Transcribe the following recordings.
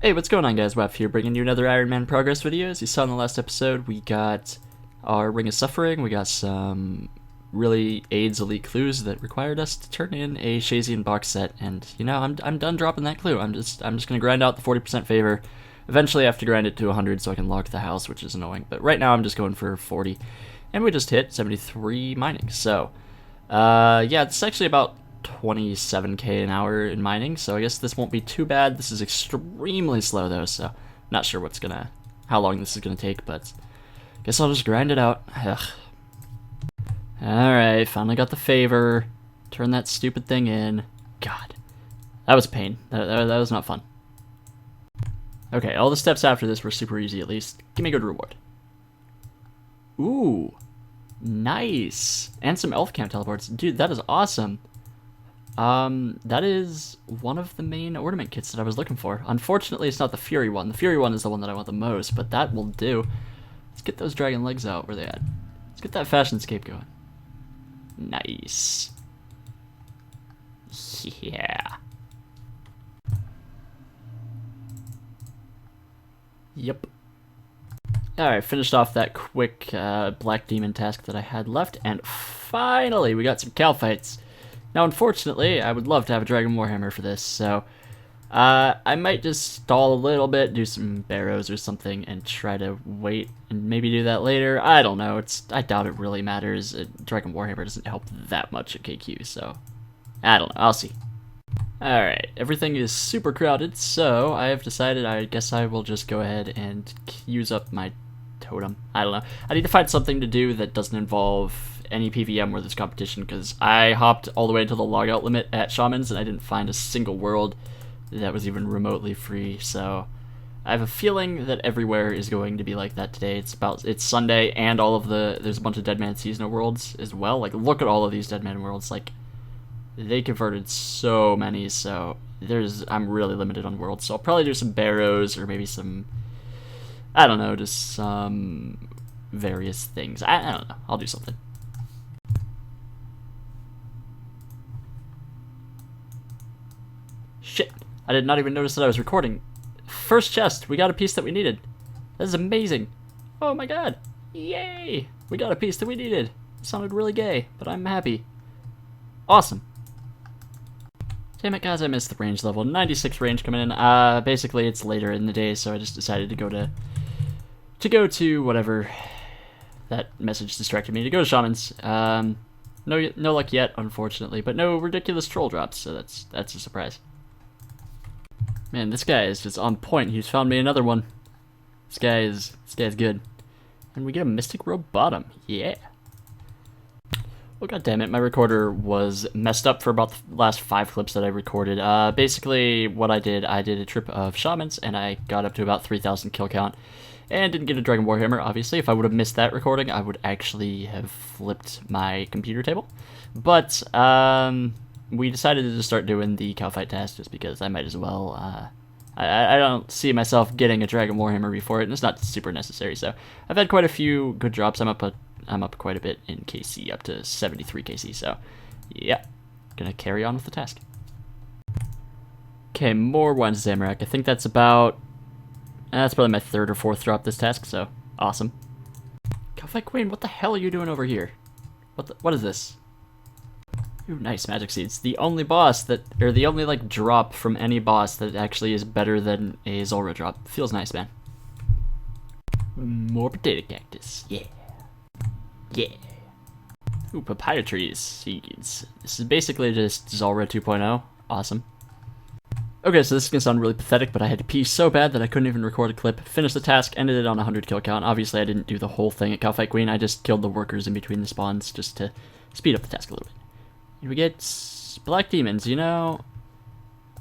Hey, what's going on, guys? Wap here, bringing you another Iron Man progress video. As you saw in the last episode, we got our Ring of Suffering. We got some really AIDS elite clues that required us to turn in a Shazian box set, and you know, I'm done dropping that clue. I'm just gonna grind out the 40% favor. Eventually, I have to grind it to 100 so I can lock the house, which is annoying. But right now, I'm just going for 40, and we just hit 73 mining. So, yeah, it's actually about 27k an hour in mining, so I guess this won't be too bad. This is extremely slow though, so not sure how long this is gonna take, but guess I'll just grind it out. Ugh. Alright, finally got the favor. Turn that stupid thing in. God, that was pain. That was not fun. Okay, all the steps after this were super easy at least. Give me a good reward. Ooh, nice. And some elf camp teleports. Dude, that is awesome. That is one of the main ornament kits that I was looking for. Unfortunately, it's not the Fury one. The Fury one is the one that I want the most, but that will do. Let's get those dragon legs out. Where they at? Let's get that fashionscape going. Nice. Yeah. Yep. Alright, finished off that quick Black Demon task that I had left, and finally we got some cow fights. Now, unfortunately, I would love to have a Dragon Warhammer for this, so I might just stall a little bit, do some Barrows or something, and try to wait and maybe do that later. I don't know. I doubt it really matters. Dragon Warhammer doesn't help that much at KQ, so I don't know. I'll see. Alright, everything is super crowded, so I have decided I guess I will just go ahead and use up my totem. I don't know. I need to find something to do that doesn't involve any PVM where there's competition, because I hopped all the way to the logout limit at Shamans and I didn't find a single world that was even remotely free, so I have a feeling that everywhere is going to be like that today. It's Sunday, and there's a bunch of Deadman seasonal worlds as well. Like, look at all of these Deadman worlds. Like, they converted so many, so I'm really limited on worlds, so I'll probably do some Barrows or maybe some, I don't know, just some various things. I don't know. I'll do something. Shit, I did not even notice that I was recording. First chest, we got a piece that we needed. That is amazing. Oh my god. Yay! We got a piece that we needed. It sounded really gay, but I'm happy. Awesome. Damn it, guys, I missed the range level. 96 range coming in. Basically, it's later in the day, so I just decided to go to whatever that message distracted me, to go to Shamans. No luck yet, unfortunately, but no ridiculous troll drops, so that's a surprise. Man, this guy is just on point. He's found me another one. This guy's good. And we get a Mystic Robe bottom. Yeah. Well, goddammit, my recorder was messed up for about the last 5 clips that I recorded. Basically, what I did a trip of Shamans, and I got up to about 3,000 kill count, and didn't get a Dragon Warhammer, obviously. If I would have missed that recording, I would actually have flipped my computer table. But, we decided to just start doing the cow fight task just because I might as well. I don't see myself getting a Dragon Warhammer before it, and it's not super necessary. So I've had quite a few good drops. I'm up quite a bit in KC, up to 73 KC. So yeah, gonna carry on with the task. Okay, more one Zamorak. I think that's probably my 3rd or 4th drop this task. So awesome. Cow fight Queen, what the hell are you doing over here? What is this? Ooh, nice magic seeds. The only like drop from any boss that actually is better than a Zulrah drop. Feels nice, man. More potato cactus. Yeah. Yeah. Ooh, papaya trees. Seeds. This is basically just Zulrah 2.0. Awesome. Okay, so this is gonna sound really pathetic, but I had to pee so bad that I couldn't even record a clip. Finished the task, ended it on 100 kill count. Obviously, I didn't do the whole thing at Cow Fight Queen. I just killed the workers in between the spawns just to speed up the task a little bit. We get Black Demons. You know,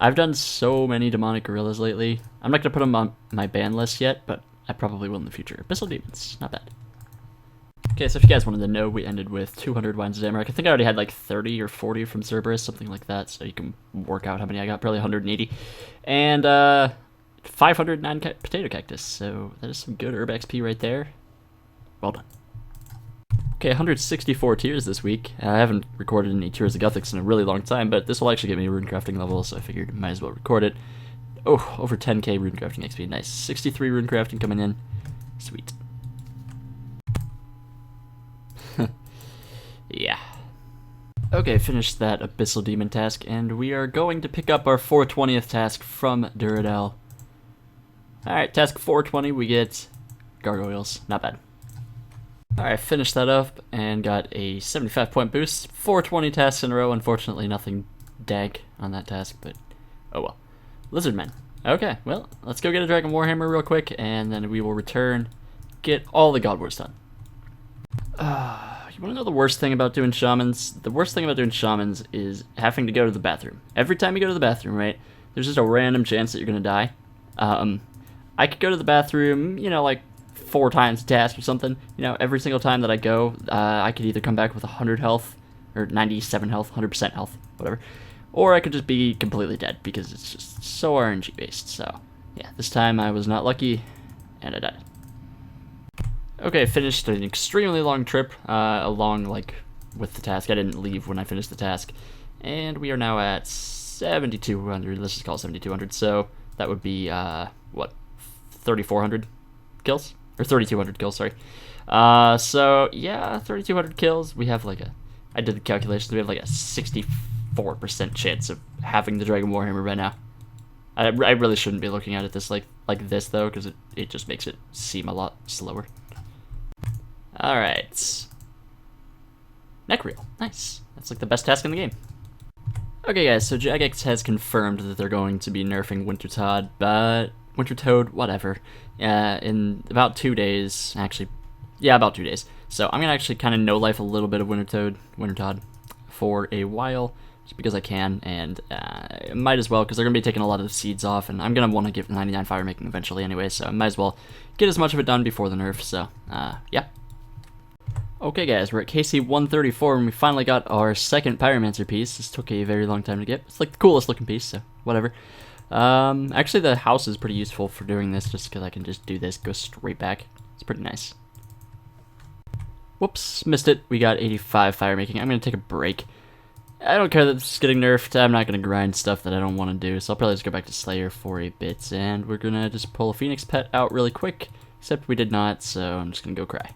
I've done so many demonic gorillas lately. I'm not going to put them on my ban list yet, but I probably will in the future. Abyssal Demons, not bad. Okay, so if you guys wanted to know, we ended with 200 Wines of Zamorak. I think I already had like 30 or 40 from Cerberus, something like that, so you can work out how many I got, probably 180. And 509 Potato Cactus, so that is some good herb XP right there. Well done. Okay, 164 tiers this week. I haven't recorded any Tears of Guthix in a really long time, but this will actually get me a rune crafting level, so I figured I might as well record it. Oh, over 10k rune crafting XP. Nice. 63 rune crafting coming in. Sweet. Yeah. Okay, finished that Abyssal Demon task, and we are going to pick up our 420th task from Duradel. Alright, task 420, we get gargoyles. Not bad. Alright, finished that up, and got a 75 point boost. 420 tasks in a row. Unfortunately, nothing dank on that task, but oh well. Lizardmen. Okay, well, let's go get a Dragon Warhammer real quick, and then we will return, get all the God Wars done. You want to know the worst thing about doing shamans? The worst thing about doing shamans is having to go to the bathroom. Every time you go to the bathroom, right, there's just a random chance that you're going to die. I could go to the bathroom, you know, like 4 times a task or something. You know, every single time that I go, I could either come back with 100 health, or 97 health, 100% health, whatever. Or I could just be completely dead, because it's just so RNG based. So, yeah, this time I was not lucky, and I died. Okay, finished an extremely long trip, along, like, with the task. I didn't leave when I finished the task. And we are now at 7,200, let's just call it 7,200, so that would be, what, 3,400 kills? Or 3,200 kills, sorry. So, yeah, 3,200 kills. We have, like, I did the calculations, we have, like, a 64% chance of having the Dragon Warhammer by now. I really shouldn't be looking at it like this, though, because it just makes it seem a lot slower. Alright. Necreel. Nice. That's like the best task in the game. Okay guys, so Jagex has confirmed that they're going to be nerfing Wintertodt, whatever, in about 2 days. Actually, yeah, about 2 days. So I'm gonna actually kind of no-life a little bit of Wintertodt for a while, just because I can, and might as well, because they're gonna be taking a lot of the seeds off, and I'm gonna want to give 99 fire making eventually anyway, so I might as well get as much of it done before the nerf. So, yeah. Okay guys, we're at KC 134 and we finally got our second Pyromancer piece. This took a very long time to get. It's like the coolest looking piece, so whatever. Actually the house is pretty useful for doing this, just because I can just do this, go straight back. It's pretty nice. Whoops, missed it. We got 85 fire making. I'm going to take a break. I don't care that this is getting nerfed. I'm not going to grind stuff that I don't want to do, so I'll probably just go back to Slayer for a bit, and we're going to just pull a Phoenix pet out really quick, except we did not, so I'm just going to go cry.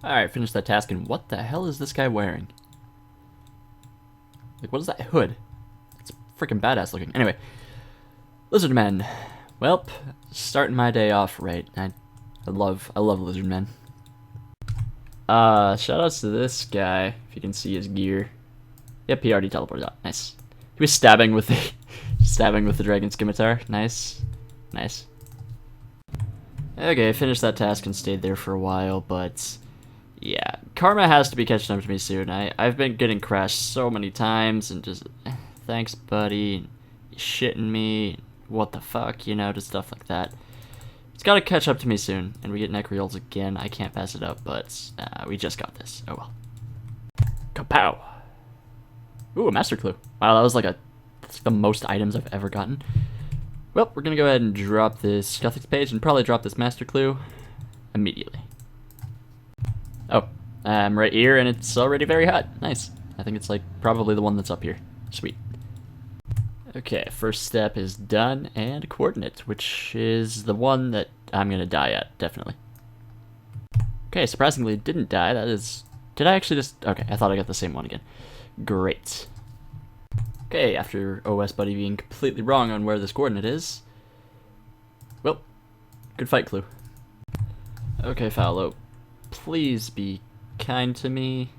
Alright, finish that task, and what the hell is this guy wearing? Like, what is that hood? It's freaking badass looking. Anyway, Lizardmen. Welp, starting my day off right. I love Lizardmen. Shoutouts to this guy, if you can see his gear. Yep, he already teleported out. Nice. He was stabbing with the dragon scimitar. Nice. Nice. Okay, I finished that task and stayed there for a while, but yeah, karma has to be catching up to me soon. I've been getting crashed so many times and just, thanks buddy, you shitting me, what the fuck, you know, just stuff like that. It's gotta catch up to me soon, and we get Necreals again. I can't pass it up, but we just got this. Oh well. Kapow! Ooh, a Master Clue. Wow, that was like that's the most items I've ever gotten. Well, we're gonna go ahead and drop this Gothic page and probably drop this Master Clue immediately. Oh, I'm right here and it's already very hot. Nice. I think it's like probably the one that's up here. Sweet. Okay, first step is done, and coordinate, which is the one that I'm gonna die at, definitely. Okay, surprisingly didn't die. That is... Did I actually just... Okay, I thought I got the same one again. Great. Okay, after OS Buddy being completely wrong on where this coordinate is... Well, good fight, Clue. Okay, Fallow. Please be kind to me.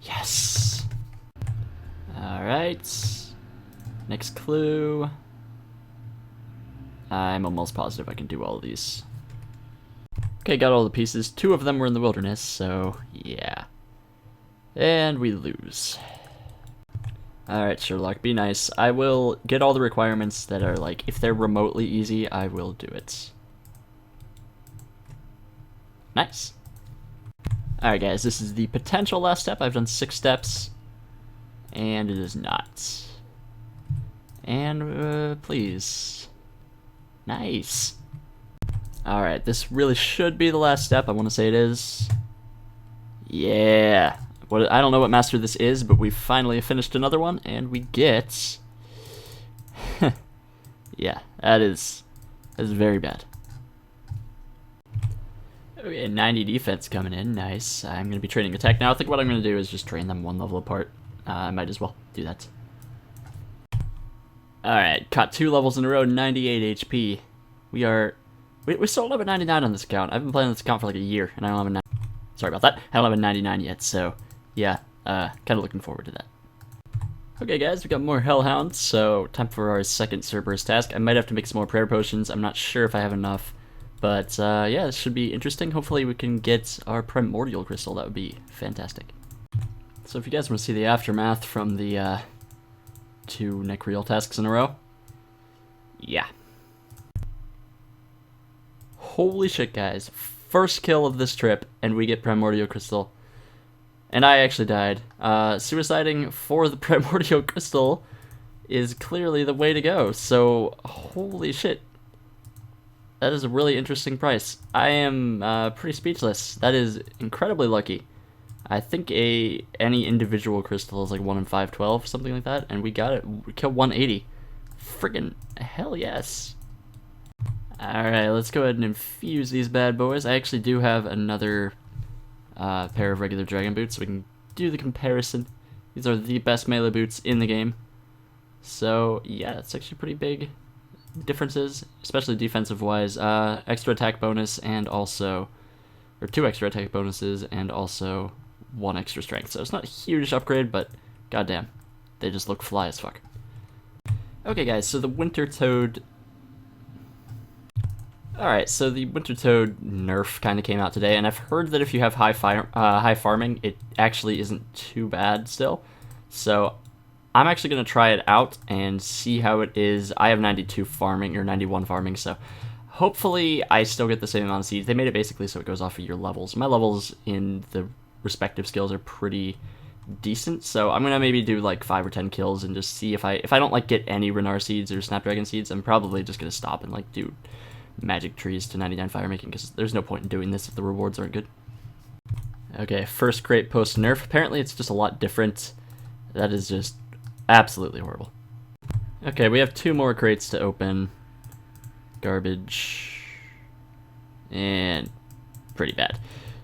Yes. Alright. Next clue. I'm almost positive I can do all of these. Okay, got all the pieces. 2 of them were in the wilderness, so yeah. And we lose. Alright, Sherlock, be nice. I will get all the requirements that are like, if they're remotely easy, I will do it. Nice. Alright guys, this is the potential last step. I've done 6 steps, and it is not. And, please. Nice. Alright, this really should be the last step. I want to say it is. Yeah. I don't know what master this is, but we finally finished another one, and we get... yeah, that is very bad. Okay, 90 defense coming in, nice. I'm going to be training attack now. I think what I'm going to do is just train them one level apart. I might as well do that. Alright, caught 2 levels in a row, 98 HP. We're still level 99 on this account. I've been playing this account for like a year, and I don't have a... Sorry about that. I don't have a 99 yet, so yeah, kind of looking forward to that. Okay guys, we got more Hellhounds, so time for our second Cerberus task. I might have to make some more prayer potions. I'm not sure if I have enough, but yeah, this should be interesting. Hopefully we can get our Primordial crystal. That would be fantastic. So if you guys want to see the aftermath from the 2 Necreal tasks in a row, yeah. Holy shit, guys. First kill of this trip, and we get Primordial Crystal. And I actually died. Suiciding for the Primordial Crystal is clearly the way to go, so holy shit. That is a really interesting price. I am pretty speechless. That is incredibly lucky. I think any individual crystal is like 1 in 512, something like that, and we got it. We killed 180. Friggin' hell yes. Alright, let's go ahead and infuse these bad boys. I actually do have another pair of regular dragon boots, so we can do the comparison. These are the best melee boots in the game. So, yeah, it's actually pretty big differences, especially defensive-wise. Extra attack bonus and also... or 2 extra attack bonuses and also 1 extra strength. So it's not a huge upgrade, but goddamn, they just look fly as fuck. Okay, guys, so the Wintertodt... Alright, so the Wintertodt nerf kind of came out today, and I've heard that if you have high farming, it actually isn't too bad still. So I'm actually going to try it out and see how it is. I have 92 farming, or 91 farming, so hopefully I still get the same amount of seeds. They made it basically so it goes off of your levels. My levels in the respective skills are pretty decent, so I'm going to maybe do like 5 or 10 kills and just see if I don't like get any Renar seeds or Snapdragon seeds, I'm probably just going to stop and like do magic trees to 99 fire making, because there's no point in doing this if the rewards aren't good. Okay, first crate post nerf. Apparently it's just a lot different. That is just absolutely horrible. Okay, we have 2 more crates to open. Garbage. And pretty bad.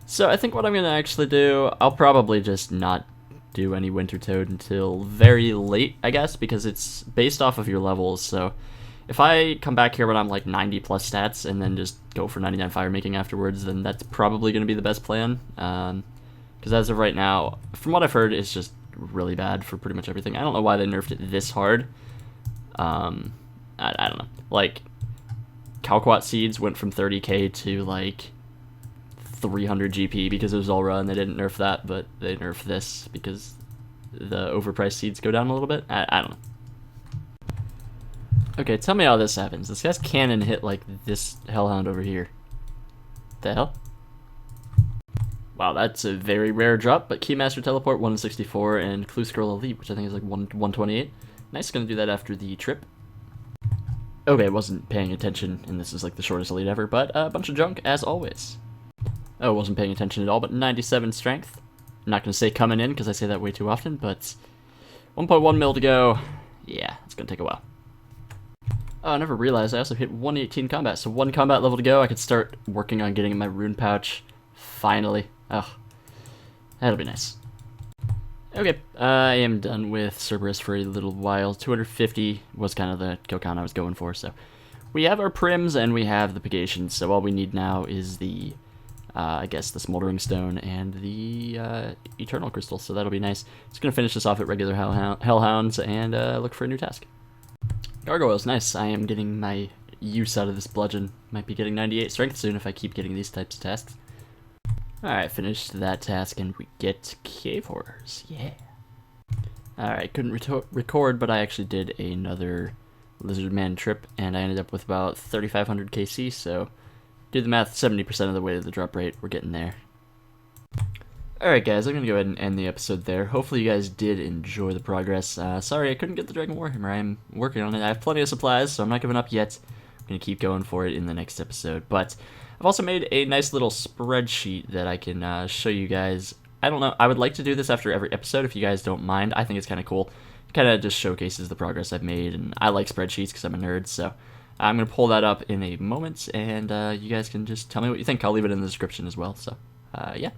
So I think what I'm going to actually do, I'll probably just not do any Wintertodt until very late, I guess, because it's based off of your levels, so if I come back here when I'm like 90 plus stats and then just go for 99 fire making afterwards, then that's probably going to be the best plan. Because as of right now, from what I've heard, it's just really bad for pretty much everything. I don't know why they nerfed it this hard. I don't know. Like, Calquat seeds went from 30k to like 300 GP because it was all run. They didn't nerf that, but they nerfed this because the overpriced seeds go down a little bit. I don't know. Okay, tell me how this happens. This guy's cannon hit like this Hellhound over here. The hell? Wow, that's a very rare drop, but Keymaster Teleport 1 in 64 and Clue Scroll Elite, which I think is like 128. Nice, gonna do that after the trip. Okay, I wasn't paying attention, and this is like the shortest elite ever, but a bunch of junk as always. Oh, wasn't paying attention at all, but 97 strength. I'm not gonna say coming in, because I say that way too often, but 1.1 mil to go. Yeah, it's gonna take a while. Oh, I never realized I also hit 118 combat, so 1 combat level to go. I could start working on getting my rune pouch. Finally. Oh, that'll be nice. Okay, I am done with Cerberus for a little while. 250 was kind of the kill count I was going for, so we have our prims and we have the purgations, so all we need now is the, I guess, the smoldering stone and the eternal crystal, so that'll be nice. Just gonna finish this off at regular hellhounds and look for a new task. Gargoyles, nice. I am getting my use out of this bludgeon. Might be getting 98 strength soon if I keep getting these types of tasks. Alright, finished that task and we get cave horrors. Yeah. Alright, couldn't record, but I actually did another Lizardmen trip and I ended up with about 3,500 KC, so do the math, 70% of the way to the drop rate. We're getting there. Alright guys, I'm going to go ahead and end the episode there. Hopefully you guys did enjoy the progress. Sorry I couldn't get the Dragon Warhammer. I'm working on it. I have plenty of supplies, so I'm not giving up yet. I'm going to keep going for it in the next episode. But I've also made a nice little spreadsheet that I can show you guys I don't know. I would like to do this after every episode if you guys don't mind. I think it's kind of cool. It kind of just showcases the progress I've made, and I like spreadsheets because I'm a nerd, so I'm going to pull that up in a moment, and you guys can just tell me what you think. I'll leave it in the description as well, so yeah.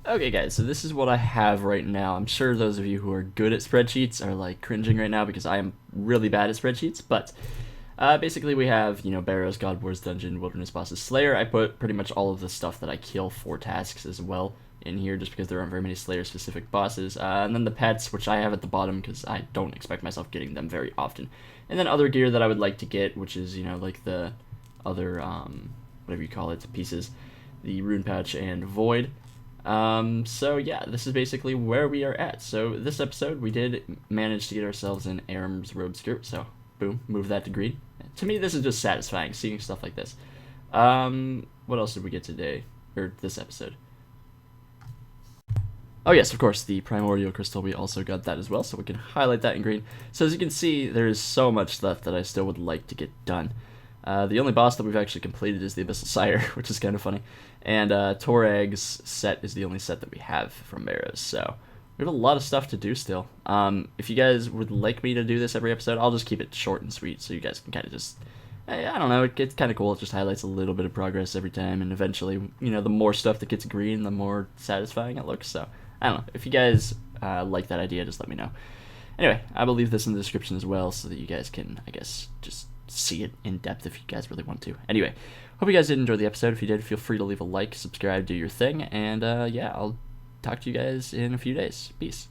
Okay guys, so this is what I have right now. I'm sure those of you who are good at spreadsheets are like cringing right now because I am really bad at spreadsheets, but basically we have, Barrows, God Wars Dungeon, Wilderness Bosses, Slayer. I put pretty much all of the stuff that I kill for tasks as well in here just because there aren't very many Slayer specific bosses. And then the pets, which I have at the bottom because I don't expect myself getting them very often. And then other gear that I would like to get, which is, like the other, whatever you call it, pieces, the Rune Patch and Void. So yeah, this is basically where we are at. So this episode, we did manage to get ourselves an Aram's robe skirt, so boom, move that to green. To me, this is just satisfying, seeing stuff like this. What else did we get today, or this episode? Oh yes, of course, the Primordial crystal, we also got that as well, so we can highlight that in green. So as you can see, there is so much left that I still would like to get done. The only boss that we've actually completed is the Abyssal Sire, which is kind of funny. And Torag's set is the only set that we have from Barrows, so we have a lot of stuff to do still. If you guys would like me to do this every episode, I'll just keep it short and sweet, so you guys can kind of just, I don't know, it's kind of cool. It just highlights a little bit of progress every time, and eventually, the more stuff that gets green, the more satisfying it looks, so I don't know. If you guys like that idea, just let me know. Anyway, I will leave this in the description as well, so that you guys can, I guess, just see it in depth if you guys really want to. Anyway, hope you guys did enjoy the episode. If you did, feel free to leave a like, subscribe, do your thing, and yeah, I'll talk to you guys in a few days. Peace.